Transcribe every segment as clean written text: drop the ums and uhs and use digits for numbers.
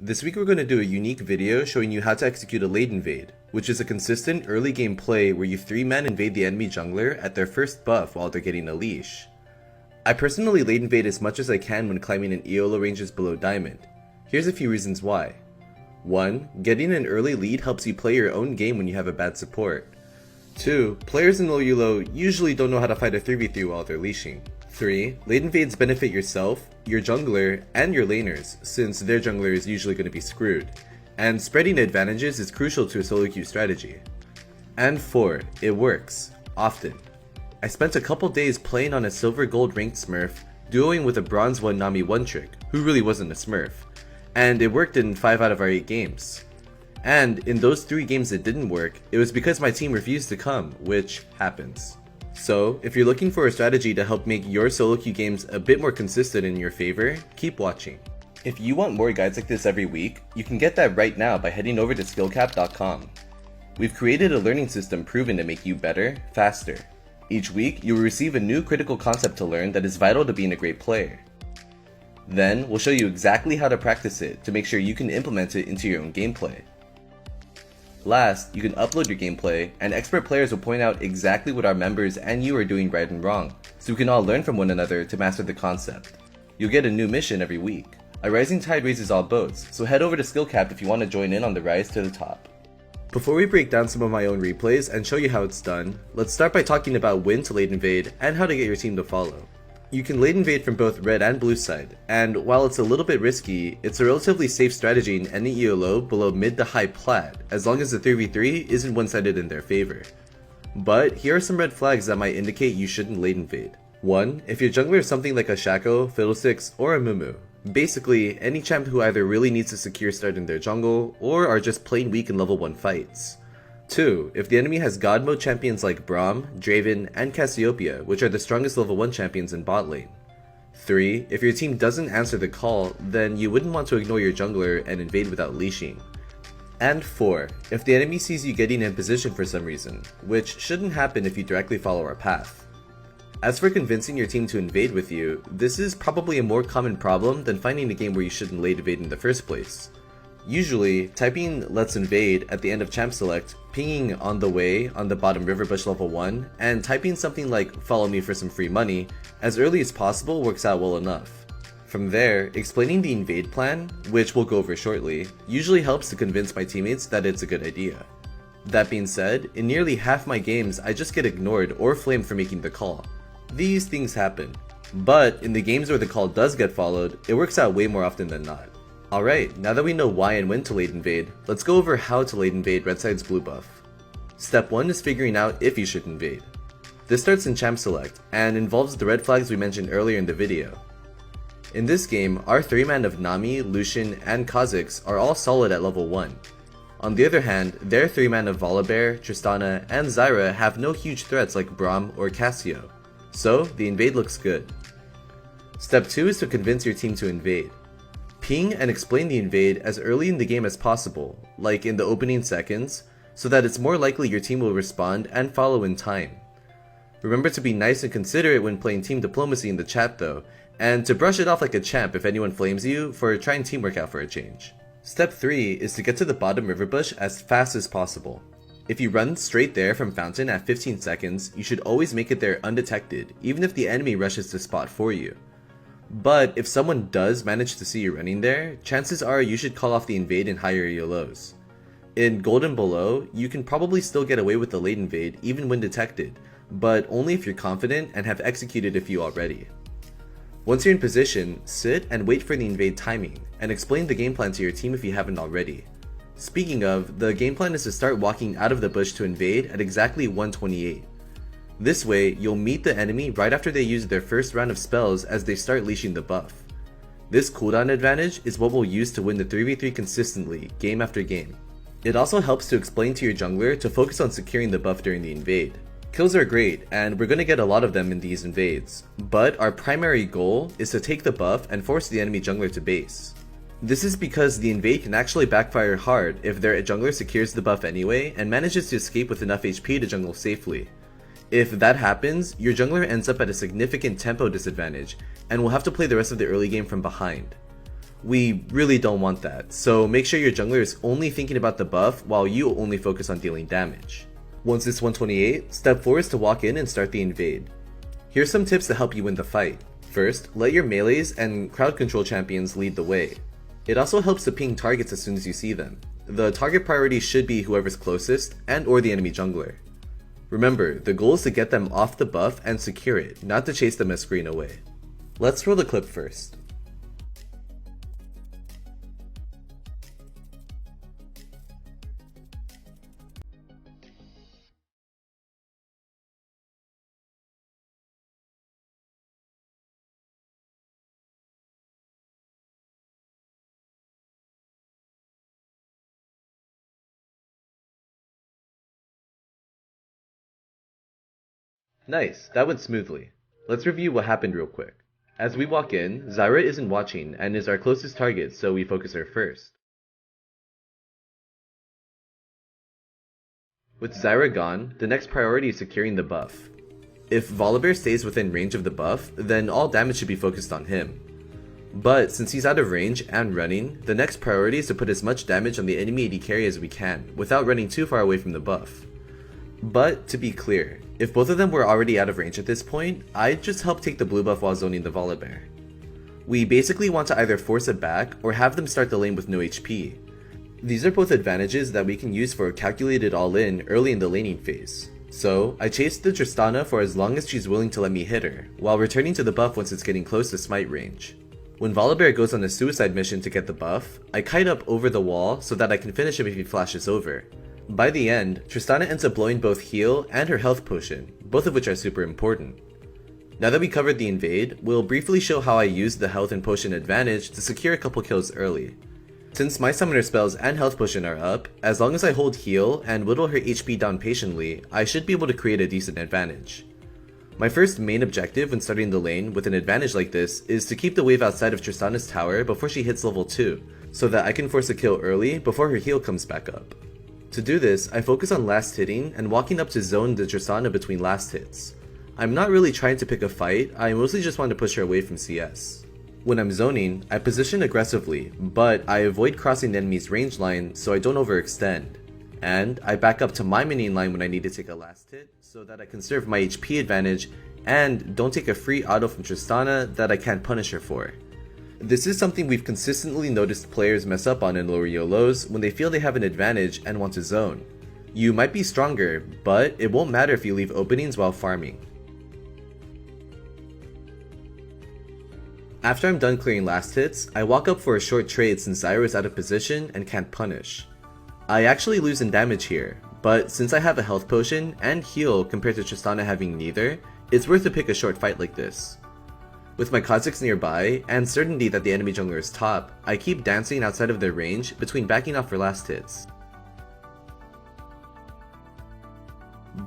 This week we're going to do a unique video showing you how to execute a late invade, which is a consistent early game play where you 3-man invade the enemy jungler at their first buff while they're getting a leash. I personally late invade as much as I can when climbing in EOLO ranges below Diamond. Here's a few reasons why. 1. Getting an early lead helps you play your own game when you have a bad support. 2. Players in low EOLO usually don't know how to fight a 3v3 while they're leashing. 3. Late invades benefit yourself, your jungler, and your laners, since their jungler is usually going to be screwed, and spreading advantages is crucial to a solo queue strategy. And 4. It works. Often. I spent a couple days playing on a silver gold ranked smurf, duoing with a bronze 1 Nami 1 trick, who really wasn't a smurf, and it worked in 5 out of our 8 games. And in those 3 games it didn't work, it was because my team refused to come, which happens. So, if you're looking for a strategy to help make your solo queue games a bit more consistent in your favor, keep watching. If you want more guides like this every week, you can get that right now by heading over to skillcap.com. We've created a learning system proven to make you better, faster. Each week, you will receive a new critical concept to learn that is vital to being a great player. Then, we'll show you exactly how to practice it to make sure you can implement it into your own gameplay. Last, you can upload your gameplay, and expert players will point out exactly what our members and you are doing right and wrong, so we can all learn from one another to master the concept. You'll get a new mission every week. A rising tide raises all boats, so head over to SkillCap if you want to join in on the rise to the top. Before we break down some of my own replays and show you how it's done, let's start by talking about when to late invade and how to get your team to follow. You can late invade from both red and blue side, and while it's a little bit risky, it's a relatively safe strategy in any EOLO below mid to high plat, as long as the 3v3 isn't one-sided in their favor. But here are some red flags that might indicate you shouldn't late invade. 1. If your jungler is something like a Shaco, Fiddlesticks, or a Mumu. Basically, any champ who either really needs a secure start in their jungle, or are just plain weak in level 1 fights. 2. If the enemy has God mode champions like Braum, Draven, and Cassiopeia, which are the strongest level 1 champions in bot lane. 3. If your team doesn't answer the call, then you wouldn't want to ignore your jungler and invade without leashing. And 4. If the enemy sees you getting in position for some reason, which shouldn't happen if you directly follow our path. As for convincing your team to invade with you, this is probably a more common problem than finding a game where you shouldn't late invade in the first place. Usually, typing "let's invade" at the end of champ select, pinging "on the way" on the bottom river bush level 1, and typing something like "follow me for some free money" as early as possible works out well enough. From there, explaining the invade plan, which we'll go over shortly, usually helps to convince my teammates that it's a good idea. That being said, in nearly half my games I just get ignored or flamed for making the call. These things happen. But in the games where the call does get followed, it works out way more often than not. Alright, now that we know why and when to late invade, let's go over how to late invade red side's blue buff. Step 1 is figuring out if you should invade. This starts in champ select, and involves the red flags we mentioned earlier in the video. In this game, our 3-man of Nami, Lucian, and Kha'Zix are all solid at level 1. On the other hand, their 3-man of Volibear, Tristana, and Zyra have no huge threats like Braum or Cassio, so the invade looks good. Step 2 is to convince your team to invade. Ping and explain the invade as early in the game as possible, like in the opening seconds, so that it's more likely your team will respond and follow in time. Remember to be nice and considerate when playing team diplomacy in the chat though, and to brush it off like a champ if anyone flames you for trying teamwork out for a change. Step 3 is to get to the bottom river bush as fast as possible. If you run straight there from fountain at 15 seconds, you should always make it there undetected, even if the enemy rushes to spot for you. But if someone does manage to see you running there, chances are you should call off the invade in higher EOLOs. In gold and below, you can probably still get away with the late invade even when detected, but only if you're confident and have executed a few already. Once you're in position, sit and wait for the invade timing, and explain the game plan to your team if you haven't already. Speaking of, the game plan is to start walking out of the bush to invade at exactly 128. This way, you'll meet the enemy right after they use their first round of spells as they start leashing the buff. This cooldown advantage is what we'll use to win the 3v3 consistently, game after game. It also helps to explain to your jungler to focus on securing the buff during the invade. Kills are great, and we're going to get a lot of them in these invades, but our primary goal is to take the buff and force the enemy jungler to base. This is because the invade can actually backfire hard if their jungler secures the buff anyway and manages to escape with enough HP to jungle safely. If that happens, your jungler ends up at a significant tempo disadvantage, and will have to play the rest of the early game from behind. We really don't want that, so make sure your jungler is only thinking about the buff while you only focus on dealing damage. Once it's 128, step 4 is to walk in and start the invade. Here's some tips to help you win the fight. First, let your melees and crowd control champions lead the way. It also helps to ping targets as soon as you see them. The target priority should be whoever's closest and or the enemy jungler. Remember, the goal is to get them off the buff and secure it, not to chase them as screen away. Let's roll the clip first. Nice, that went smoothly. Let's review what happened real quick. As we walk in, Zyra isn't watching and is our closest target, so we focus her first. With Zyra gone, the next priority is securing the buff. If Volibear stays within range of the buff, then all damage should be focused on him. But since he's out of range and running, the next priority is to put as much damage on the enemy AD carry as we can, without running too far away from the buff. But to be clear, if both of them were already out of range at this point, I'd just help take the blue buff while zoning the Volibear. We basically want to either force it back or have them start the lane with no HP. These are both advantages that we can use for a calculated all-in early in the laning phase. So, I chased the Tristana for as long as she's willing to let me hit her, while returning to the buff once it's getting close to smite range. When Volibear goes on a suicide mission to get the buff, I kite up over the wall so that I can finish him if he flashes over. By the end, Tristana ends up blowing both heal and her health potion, both of which are super important. Now that we covered the invade, we'll briefly show how I used the health and potion advantage to secure a couple kills early. Since my summoner spells and health potion are up, as long as I hold heal and whittle her HP down patiently, I should be able to create a decent advantage. My first main objective when starting the lane with an advantage like this is to keep the wave outside of Tristana's tower before she hits level 2, so that I can force a kill early before her heal comes back up. To do this, I focus on last hitting and walking up to zone the Tristana between last hits. I'm not really trying to pick a fight, I mostly just want to push her away from CS. When I'm zoning, I position aggressively, but I avoid crossing the enemy's range line so I don't overextend. And I back up to my minion line when I need to take a last hit so that I conserve my HP advantage and don't take a free auto from Tristana that I can't punish her for. This is something we've consistently noticed players mess up on in lower YOLOs when they feel they have an advantage and want to zone. You might be stronger, but it won't matter if you leave openings while farming. After I'm done clearing last hits, I walk up for a short trade since Zyra is out of position and can't punish. I actually lose in damage here, but since I have a health potion and heal compared to Tristana having neither, it's worth to pick a short fight like this. With my Kha'Zix nearby, and certainty that the enemy jungler is top, I keep dancing outside of their range between backing off for last hits.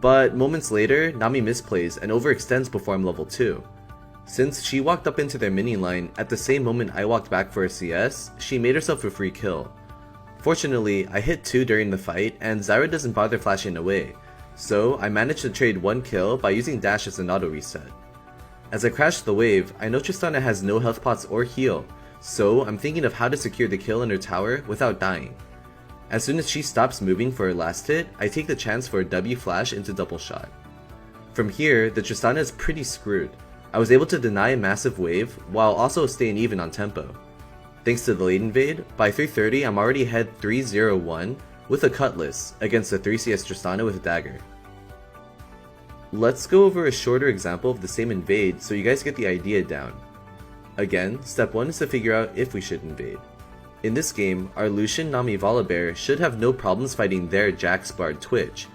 But moments later, Nami misplays and overextends before I'm level 2. Since she walked up into their minion line at the same moment I walked back for a CS, she made herself a free kill. Fortunately, I hit 2 during the fight and Zyra doesn't bother flashing away, so I managed to trade 1 kill by using dash as an auto reset. As I crash the wave, I know Tristana has no health pots or heal, so I'm thinking of how to secure the kill in her tower without dying. As soon as she stops moving for her last hit, I take the chance for a W flash into double shot. From here, the Tristana is pretty screwed. I was able to deny a massive wave, while also staying even on tempo. Thanks to the late invade, by 3:30 I'm already ahead 3-0-1 with a cutlass against a 3CS Tristana with a dagger. Let's go over a shorter example of the same invade so you guys get the idea down. Again, step 1 is to figure out if we should invade. In this game, our Lucian Nami Volibear should have no problems fighting their Jax Bard Twitch,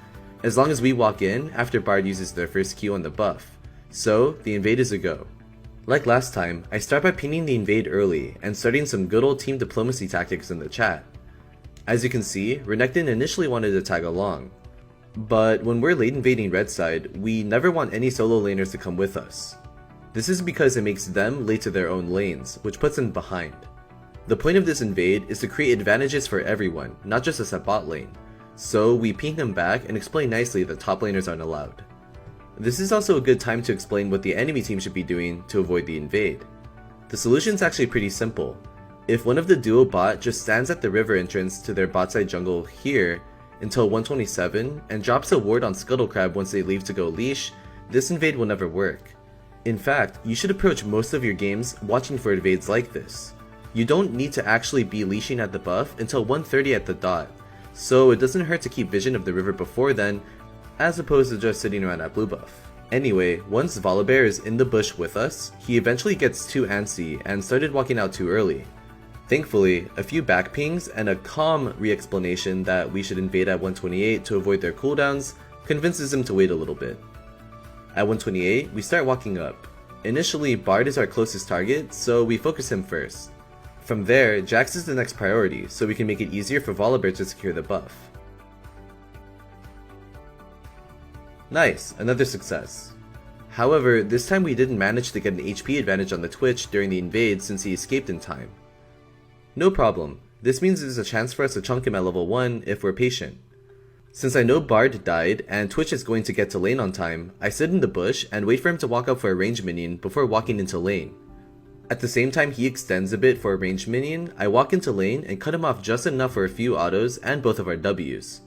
as long as we walk in after Bard uses their first Q on the buff, so the invade is a go. Like last time, I start by pinging the invade early and starting some good old team diplomacy tactics in the chat. As you can see, Renekton initially wanted to tag along, but when we're late invading red side, we never want any solo laners to come with us. This is because it makes them late to their own lanes, which puts them behind. The point of this invade is to create advantages for everyone, not just us at bot lane, so we ping them back and explain nicely that top laners aren't allowed. This is also a good time to explain what the enemy team should be doing to avoid the invade. The solution is actually pretty simple. If one of the duo bot just stands at the river entrance to their bot side jungle here until 127 and drops a ward on Scuttle Crab once they leave to go leash, this invade will never work. In fact, you should approach most of your games watching for invades like this. You don't need to actually be leashing at the buff until 130 at the dot, so it doesn't hurt to keep vision of the river before then, as opposed to just sitting around at blue buff. Anyway, once Volibear is in the bush with us, he eventually gets too antsy and started walking out too early. Thankfully, a few back pings and a calm re-explanation that we should invade at 128 to avoid their cooldowns convinces him to wait a little bit. At 128, we start walking up. Initially, Bard is our closest target, so we focus him first. From there, Jax is the next priority, so we can make it easier for Volibear to secure the buff. Nice, another success. However, this time we didn't manage to get an HP advantage on the Twitch during the invade since he escaped in time. No problem, this means there's a chance for us to chunk him at level 1 if we're patient. Since I know Bard died and Twitch is going to get to lane on time, I sit in the bush and wait for him to walk up for a ranged minion before walking into lane. At the same time he extends a bit for a ranged minion, I walk into lane and cut him off just enough for a few autos and both of our Ws.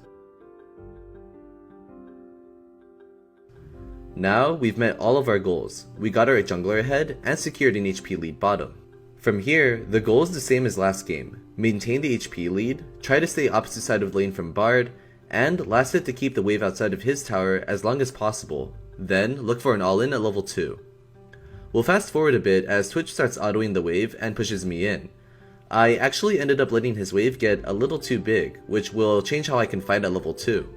Now, we've met all of our goals. We got our jungler ahead and secured an HP lead bottom. From here, the goal is the same as last game. Maintain the HP lead, try to stay opposite side of lane from Bard, and last hit to keep the wave outside of his tower as long as possible. Then, look for an all-in at level 2. We'll fast forward a bit as Twitch starts autoing the wave and pushes me in. I actually ended up letting his wave get a little too big, which will change how I can fight at level 2.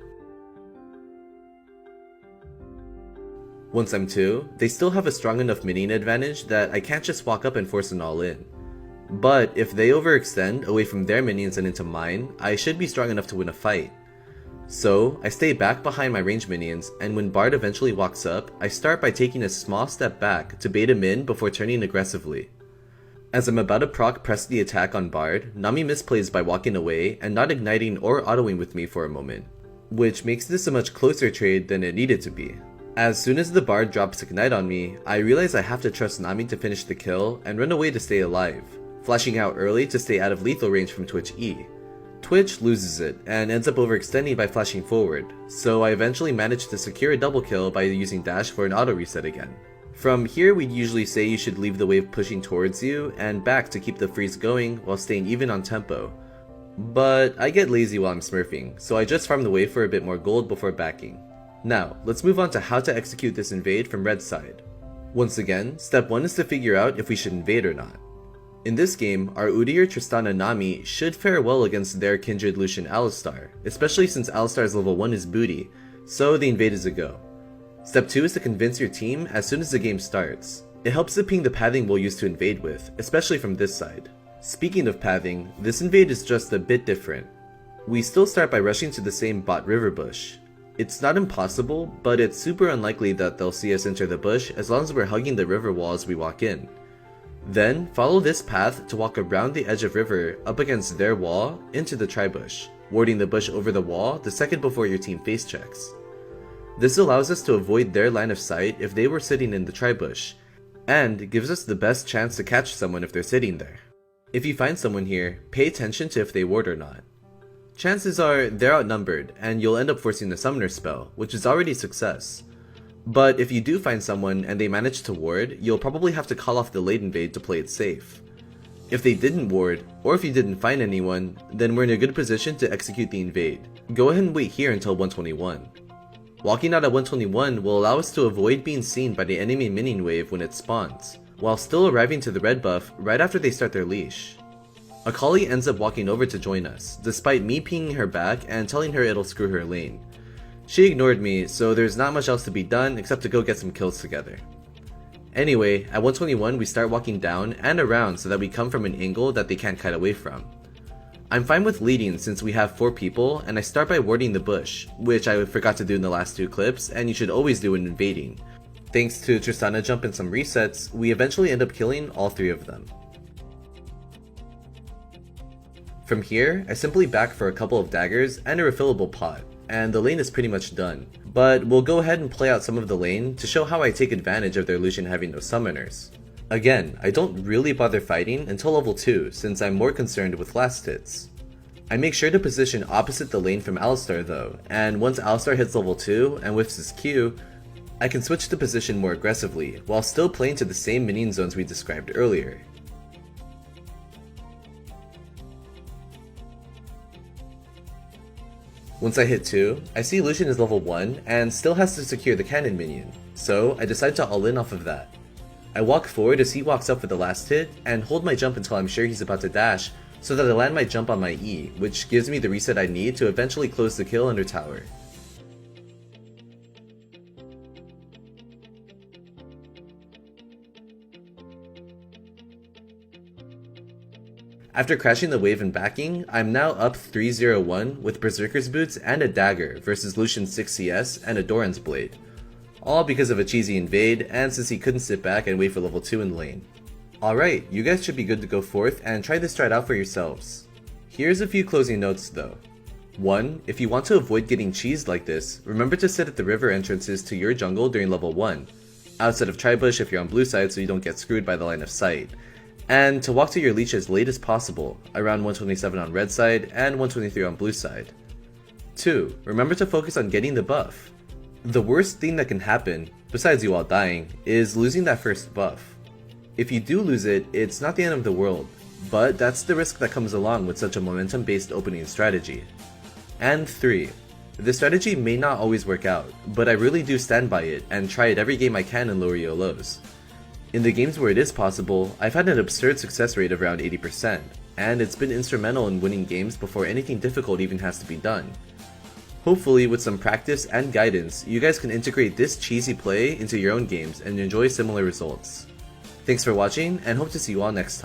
Once I'm 2, they still have a strong enough minion advantage that I can't just walk up and force an all-in. But if they overextend away from their minions and into mine, I should be strong enough to win a fight. So, I stay back behind my ranged minions, and when Bard eventually walks up, I start by taking a small step back to bait him in before turning aggressively. As I'm about to proc press the attack on Bard, Nami misplays by walking away and not igniting or autoing with me for a moment, which makes this a much closer trade than it needed to be. As soon as the Bard drops Ignite on me, I realize I have to trust Nami to finish the kill and run away to stay alive, flashing out early to stay out of lethal range from Twitch E. Twitch loses it and ends up overextending by flashing forward, so I eventually manage to secure a double kill by using dash for an auto reset again. From here we'd usually say you should leave the wave pushing towards you and back to keep the freeze going while staying even on tempo. But I get lazy while I'm smurfing, so I just farm the wave for a bit more gold before backing. Now, let's move on to how to execute this invade from red side. Once again, step 1 is to figure out if we should invade or not. In this game, our Udyr, Tristana, Nami should fare well against their kindred Lucian Alistar, especially since Alistar's level 1 is booty, so the invade is a go. Step 2 is to convince your team as soon as the game starts. It helps to ping the pathing we'll use to invade with, especially from this side. Speaking of pathing, this invade is just a bit different. We still start by rushing to the same bot river bush. It's not impossible, but it's super unlikely that they'll see us enter the bush as long as we're hugging the river wall as we walk in. Then, follow this path to walk around the edge of river up against their wall into the tri-bush, warding the bush over the wall the second before your team face checks. This allows us to avoid their line of sight if they were sitting in the tri-bush, and gives us the best chance to catch someone if they're sitting there. If you find someone here, pay attention to if they ward or not. Chances are they're outnumbered and you'll end up forcing the summoner spell, which is already a success. But if you do find someone and they manage to ward, you'll probably have to call off the late invade to play it safe. If they didn't ward, or if you didn't find anyone, then we're in a good position to execute the invade. Go ahead and wait here until 121. Walking out at 121 will allow us to avoid being seen by the enemy minion wave when it spawns, while still arriving to the red buff right after they start their leash. Akali ends up walking over to join us, despite me pinging her back and telling her it'll screw her lane. She ignored me, so there's not much else to be done except to go get some kills together. Anyway, at 121 we start walking down and around so that we come from an angle that they can't kite away from. I'm fine with leading since we have 4 people, and I start by warding the bush, which I forgot to do in the last 2 clips, and you should always do when invading. Thanks to Tristana jump and some resets, we eventually end up killing all 3 of them. From here, I simply back for a couple of daggers and a refillable pot, and the lane is pretty much done. But we'll go ahead and play out some of the lane to show how I take advantage of their Lucian having no summoners. Again, I don't really bother fighting until level 2 since I'm more concerned with last hits. I make sure to position opposite the lane from Alistar though, and once Alistar hits level 2 and whiffs his Q, I can switch to position more aggressively while still playing to the same minion zones we described earlier. Once I hit 2, I see Lucian is level 1 and still has to secure the cannon minion, so I decide to all in off of that. I walk forward as he walks up for the last hit, and hold my jump until I'm sure he's about to dash, so that I land my jump on my E, which gives me the reset I need to eventually close the kill under tower. After crashing the wave and backing, I'm now up 3-0-1 with Berserker's Boots and a dagger versus Lucian's 6 CS and a Doran's Blade. All because of a cheesy invade, and since he couldn't sit back and wait for level 2 in lane. Alright, you guys should be good to go forth and try this strat out for yourselves. Here's a few closing notes though. 1. If you want to avoid getting cheesed like this, remember to sit at the river entrances to your jungle during level 1, outside of Tribush if you're on blue side so you don't get screwed by the line of sight, and to walk to your leech as late as possible, around 127 on red side and 123 on blue side. 2. Remember to focus on getting the buff. The worst thing that can happen, besides you all dying, is losing that first buff. If you do lose it, it's not the end of the world, but that's the risk that comes along with such a momentum-based opening strategy. And 3. This strategy may not always work out, but I really do stand by it and try it every game I can in lower ELOs. In the games where it is possible, I've had an absurd success rate of around 80%, and it's been instrumental in winning games before anything difficult even has to be done. Hopefully, with some practice and guidance, you guys can integrate this cheesy play into your own games and enjoy similar results. Thanks for watching, and hope to see you all next time.